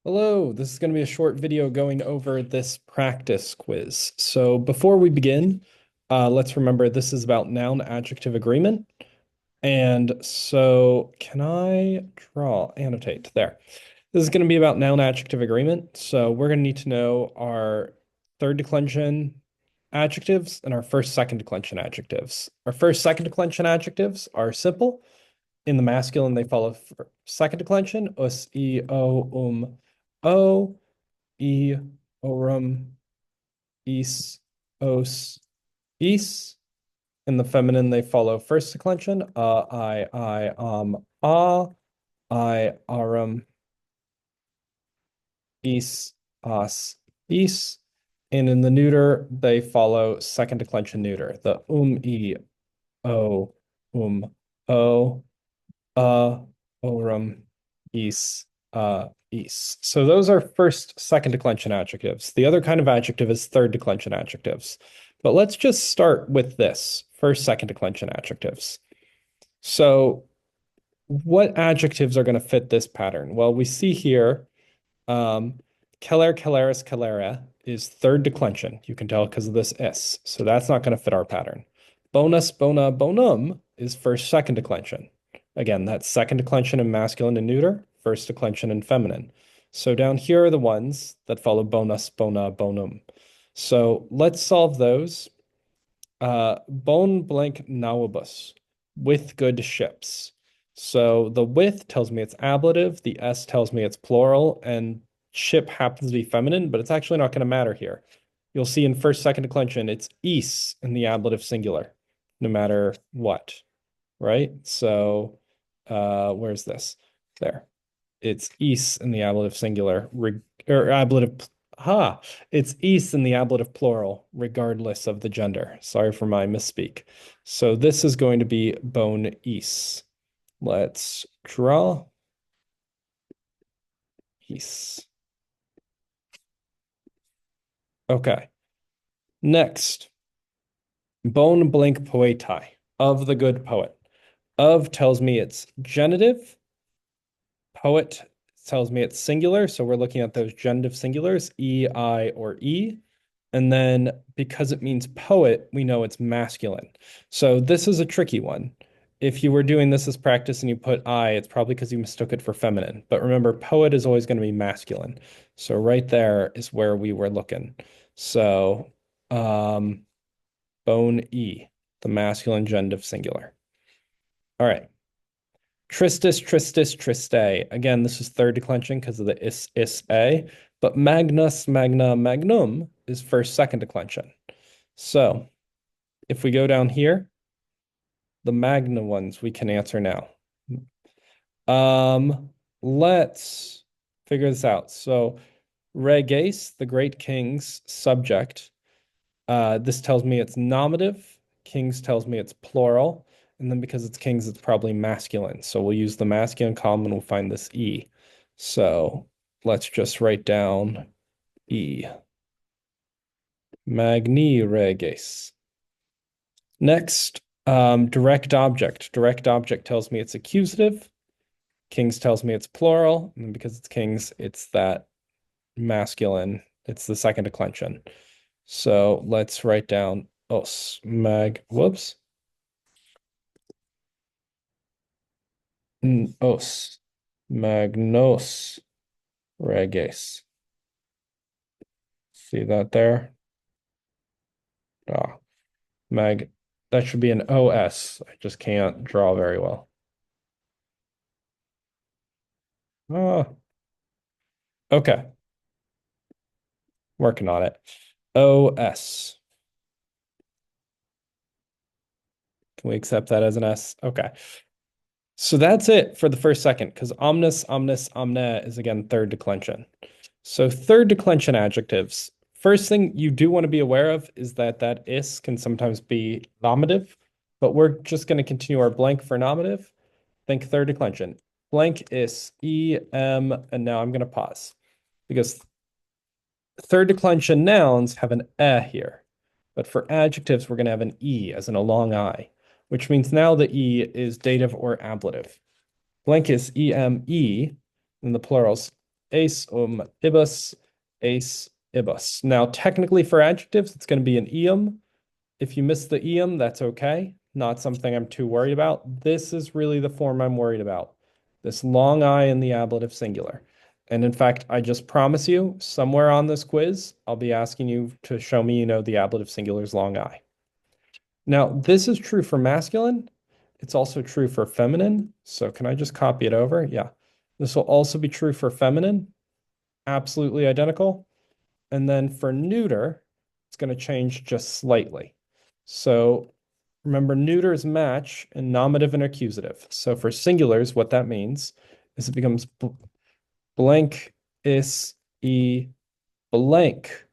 Hello, this is going to be a short video going over this practice quiz. So before we begin, let's remember this is about noun-adjective agreement. And so can I annotate there. This is going to be about noun-adjective agreement. So we're going to need to know our third declension adjectives and our first, second declension adjectives. Our first, second declension adjectives are simple. In the masculine, they follow second declension, us, e, o, e, orum, is, os, is. In the feminine, they follow first declension, I, arum, is, as, is. And in the neuter, they follow second declension neuter, the e, o, o, orum, is, is. So those are first, second declension adjectives. The other kind of adjective is third declension adjectives. But let's just start with this, first, second declension adjectives. So what adjectives are going to fit this pattern? Well, we see here, celer, celeris, celera is third declension. You can tell because of this s. So that's not going to fit our pattern. Bonus, bona, bonum is first, second declension. Again, that's second declension in masculine and neuter, first declension in feminine. So down here are the ones that follow bonus, bona, bonum. So let's solve those. Bon blank nauibus, with good ships. So the with tells me it's ablative, the s tells me it's plural, and ship happens to be feminine, but it's actually not going to matter here. You'll see in first, second declension, it's is in the ablative singular, no matter what, right? So where's this? There. It's is in the ablative singular, or ablative, it's is in the ablative plural, regardless of the gender. Sorry for my misspeak. So this is going to be bone is. Let's draw is. Okay. Next, bone blank poetai, of the good poet. Of tells me it's genitive. Poet tells me it's singular, so we're looking at those genitive singulars, e, I, or e. And then because it means poet, we know it's masculine. So this is a tricky one. If you were doing this as practice and you put I, it's probably because you mistook it for feminine. But remember, poet is always going to be masculine. So right there is where we were looking. So bone E, the masculine genitive singular. All right. Tristis, tristis, triste. Again, this is third declension because of the is, a. But magnus, magna, magnum is first, second declension. So if we go down here, the magna ones we can answer now. Let's figure this out. So reges, the great king's subject. This tells me it's nominative. Kings tells me it's plural. And then because it's kings, it's probably masculine. So we'll use the masculine column and we'll find this E. So let's just write down E. Magni reges. Next, direct object. Direct object tells me it's accusative. Kings tells me it's plural. And because it's kings, it's that masculine. It's the second declension. So let's write down os. Whoops. Os. Magnos reges. See that there? Ah, that should be an OS. I just can't draw very well. Ah, okay. Working on it. OS. Can we accept that as an S? Okay. So that's it for the first second, because omnis, omnis, omne is again third declension. So third declension adjectives. First thing you do want to be aware of is that that is can sometimes be nominative, but we're just going to continue our blank for nominative. Think third declension. Blank is E, M, and now I'm going to pause because third declension nouns have an here, but for adjectives, we're going to have an E as in a long I, which means now the E is dative or ablative. Blank is EME, and the plural's ace, ibis, ace, ibis. Now, technically for adjectives, it's going to be an ium. If you miss the ium, that's okay. Not something I'm too worried about. This is really the form I'm worried about. This long I in the ablative singular. And in fact, I just promise you, somewhere on this quiz, I'll be asking you to show me you know the ablative singular's long I. Now, this is true for masculine. It's also true for feminine. So can I just copy it over? Yeah. This will also be true for feminine. Absolutely identical. And then for neuter, it's going to change just slightly. So remember, neuters match in nominative and accusative. So for singulars, what that means is it becomes blank is e blank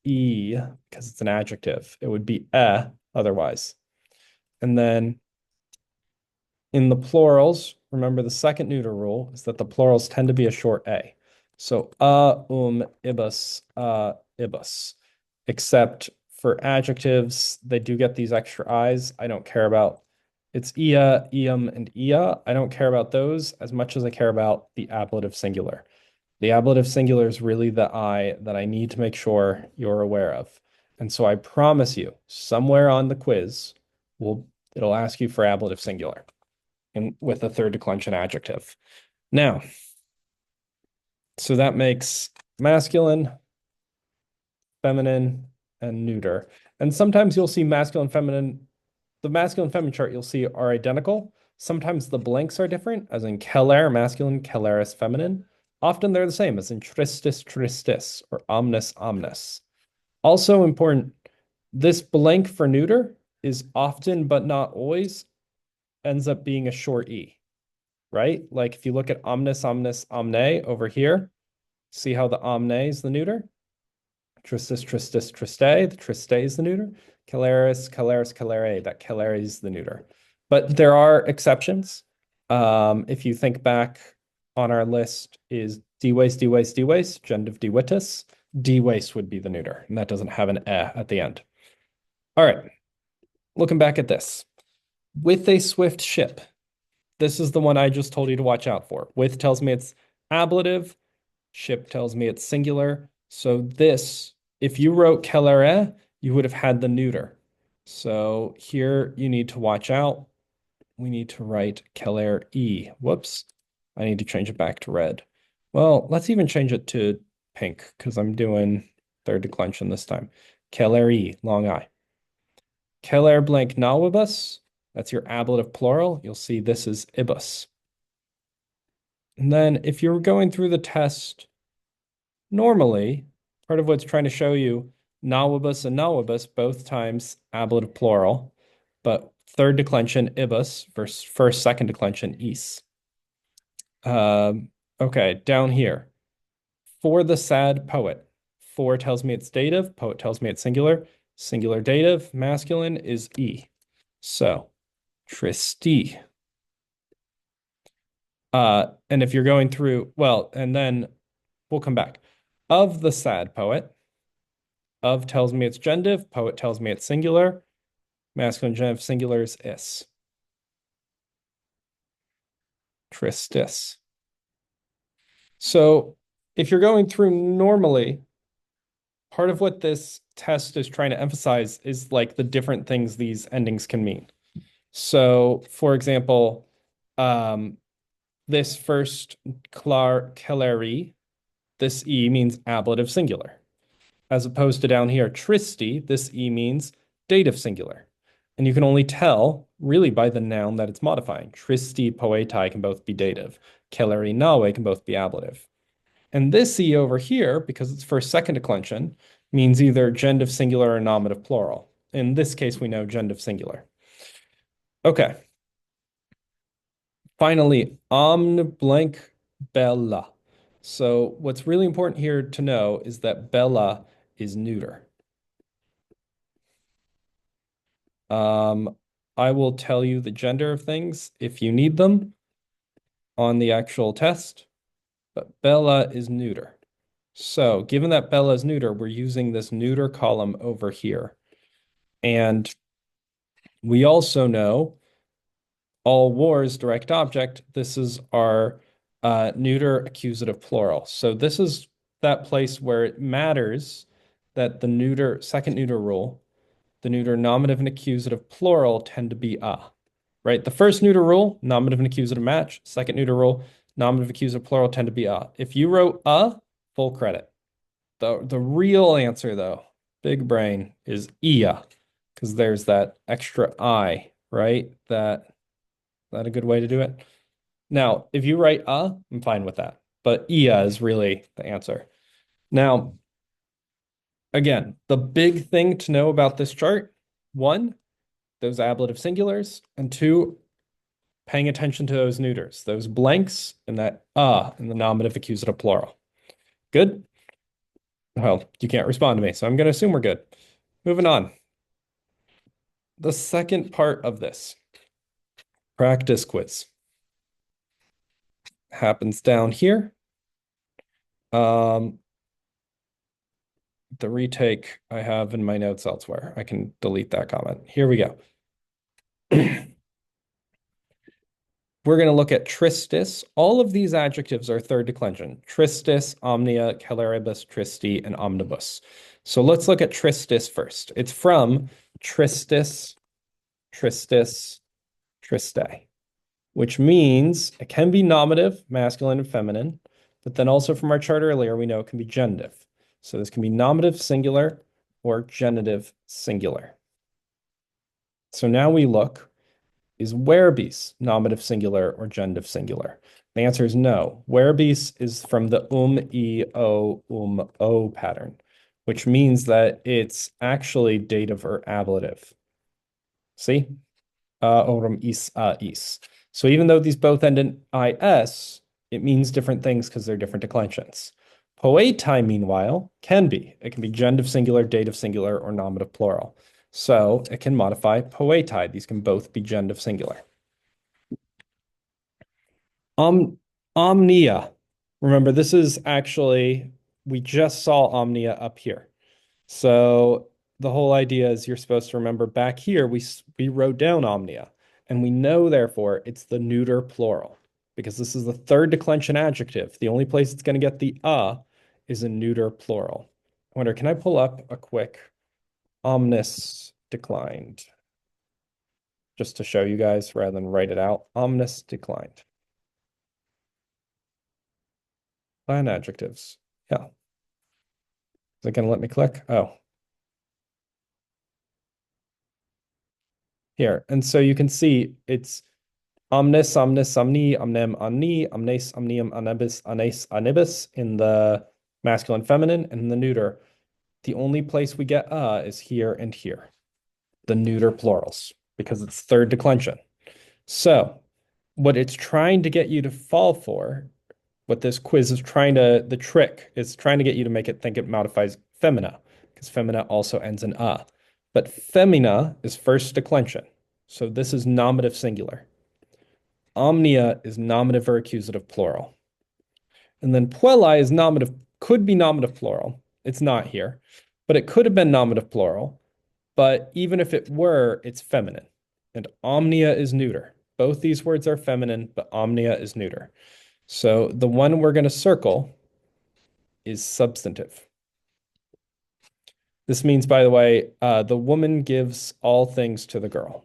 e because it's an adjective. It would be otherwise. And then in the plurals, remember the second neuter rule is that the plurals tend to be a short a. So ibis, ibis. Except for adjectives, they do get these extra i's. I don't care about it's ia, ium, and ia. I don't care about those as much as I care about the ablative singular. The ablative singular is really the I that I need to make sure you're aware of. And so I promise you, somewhere on the quiz, it'll ask you for ablative singular and with a third declension adjective. Now, so that makes masculine, feminine, and neuter. And sometimes you'll see masculine, feminine. The masculine, feminine chart you'll see are identical. Sometimes the blanks are different, as in keller, masculine, kelleris, feminine. Often they're the same, as in tristis, tristis, or omnis, omnis. Also important, this blank for neuter is often, but not always, ends up being a short e, right? Like if you look at omnis, omnis, omne over here, see how the omne is the neuter? Tristis, tristis, triste, the triste is the neuter. Caleris, caleris, calere, that calere is the neuter. But there are exceptions. If you think back on our list is dewace, dewace, dewace, genitive dewitus. Dewace would be the neuter, and that doesn't have an e at the end. All right, looking back at this. With a swift ship, this is the one I just told you to watch out for. With tells me it's ablative. Ship tells me it's singular. So this, if you wrote kellere, you would have had the neuter. So here you need to watch out. We need to write keller e. Whoops. I need to change it back to red. Well, let's even change it to pink because I'm doing third declension this time. Keller e, long I. Keller blank nawibus. That's your ablative plural. You'll see this is ibus. And then if you're going through the test normally, part of what's trying to show you nawibus and nawibus both times ablative plural, but third declension ibus versus first, second declension is. Okay, down here. For the sad poet, for tells me it's dative, poet tells me it's singular. Singular dative, masculine is e. So, tristi. And if you're going through, well, and then we'll come back. Of the sad poet, of tells me it's genitive, poet tells me it's singular. Masculine genitive singular is is. Tristis. So if you're going through normally, part of what this test is trying to emphasize is like the different things these endings can mean. So for example, this first Clary, this E means ablative singular. As opposed to down here, tristi, this E means dative singular. And you can only tell really by the noun that it's modifying. Tristi, poetai can both be dative. Keleri, nawe can both be ablative. And this E over here, because it's first, second declension, means either genitive singular or nominative plural. In this case, we know genitive singular. Okay. Finally, omn blank bella. So what's really important here to know is that bella is neuter. I will tell you the gender of things if you need them on the actual test, but Bella is neuter. So given that Bella is neuter, we're using this neuter column over here. And we also know all wars direct object. This is our Neuter accusative plural. So this is that place where it matters that the neuter, second neuter rule, the neuter nominative and accusative plural tend to be right? The first neuter rule, nominative and accusative match. Second neuter rule, nominative accusative plural tend to be If you wrote full credit. The real answer though, big brain, is ia, because there's that extra I, right? That a good way to do it? Now, if you write I'm fine with that. But ia is really the answer. Now, again, the big thing to know about this chart, one, those ablative singulars, and two, paying attention to those neuters, those blanks, and that in the nominative accusative plural. Good? Well, you can't respond to me, so I'm going to assume we're good. Moving on. The second part of this practice quiz happens down here. The retake I have in my notes elsewhere. I can delete that comment. Here we go. We're going to look at tristis. All of these adjectives are third declension. Tristis, omnia, celeribus, tristi, and omnibus. So let's look at tristis first. It's from tristis, tristis, triste, which means it can be nominative, masculine and feminine, but then also from our chart earlier, we know it can be genitive. So this can be nominative singular or genitive singular. So now we look, is werebis nominative singular or genitive singular? The answer is no. Werebis is from the e, o pattern, which means that it's actually dative or ablative. See? Orum is. So even though these both end in is, it means different things because they're different declensions. Poetai, meanwhile, can be. It can be genitive singular, dative singular, or nominative plural. So it can modify poetai. These can both be genitive singular. Omnia. Remember, this is actually, we just saw omnia up here. So the whole idea is you're supposed to remember back here, we wrote down omnia. And we know, therefore, it's the neuter plural because this is the third declension adjective. The only place it's going to get the is a neuter plural. I wonder, can I pull up a quick omnis declined just to show you guys rather than write it out? Omnis declined. Line adjectives. Yeah. Is it going to let me click? Oh. Here. And so you can see it's omnis, omnis, omni, omnem, omni, omnes, omnium, omnibus, ones, onibus in the masculine, feminine, and in the neuter. The only place we get is here and here, the neuter plurals, because it's third declension. So what it's trying to get you to fall for, what this quiz is trying to, the trick is trying to get you to make it think it modifies femina, because femina also ends in But femina is first declension. So this is nominative singular. Omnia is nominative or accusative plural. And then puellae is nominative, could be nominative plural. It's not here, but it could have been nominative plural. But even if it were, it's feminine. And omnia is neuter. Both these words are feminine, but omnia is neuter. So the one we're going to circle is substantive. This means, by the way, the woman gives all things to the girl.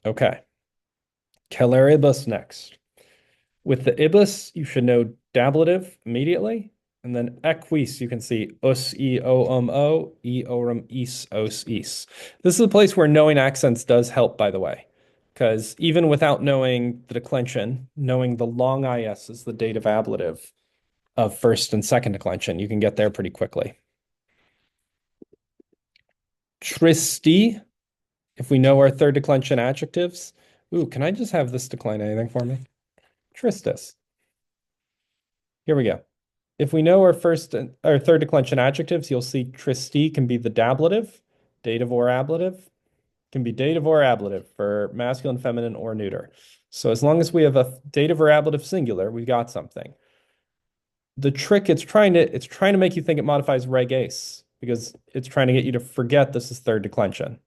Okay. Celeribus next. With the ibus, you should know dablative immediately. And then equis, you can see us, e, o, o, e, orum, is, os, is. This is a place where knowing accents does help, by the way. Because even without knowing the declension, knowing the long is is the dative ablative of first and second declension, you can get there pretty quickly. Tristi, if we know our third declension adjectives. Ooh, can I just have this decline anything for me? Tristis. Here we go. If we know our third declension adjectives, you'll see tristi can be the dablative, dative or ablative, can be dative or ablative for masculine, feminine, or neuter. So as long as we have a dative or ablative singular, we got something. The trick it's trying to make you think it modifies reg ace because it's trying to get you to forget this is third declension,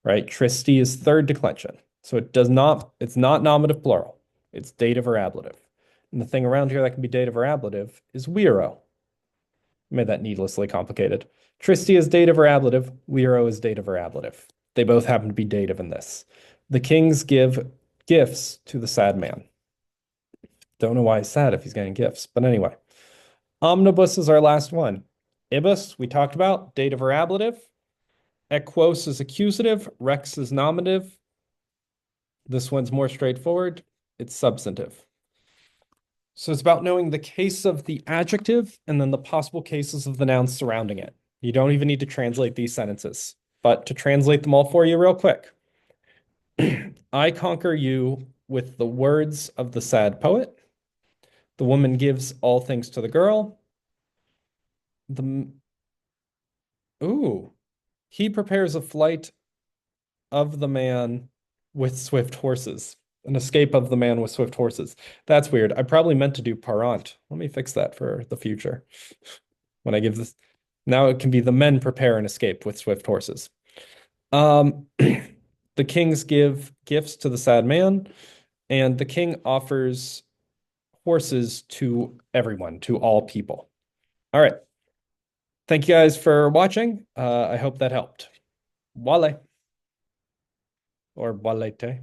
right? Tristi is third declension. So it's not nominative plural. It's dative or ablative. And the thing around here that can be dative or ablative is wero. Made that needlessly complicated. Tristy is dative or ablative. Wero is dative or ablative. They both happen to be dative in this. The kings give gifts to the sad man. Don't know why he's sad if he's getting gifts. But anyway, omnibus is our last one. Ibis, we talked about, dative or ablative. Equos is accusative. Rex is nominative. This one's more straightforward. It's substantive. So it's about knowing the case of the adjective and then the possible cases of the nouns surrounding it. You don't even need to translate these sentences. But to translate them all for you real quick. I conquer you with the words of the sad poet. The woman gives all things to the girl. The Ooh, he prepares a flight of the man with swift horses. An escape of the man with swift horses. That's weird. I probably meant to do parent. Let me fix that for the future. When I give this, now it can be the men prepare an escape with swift horses. The kings give gifts to the sad man, and the king offers horses to everyone, to all people. All right. Thank you guys for watching. I hope that helped. Wale or walete.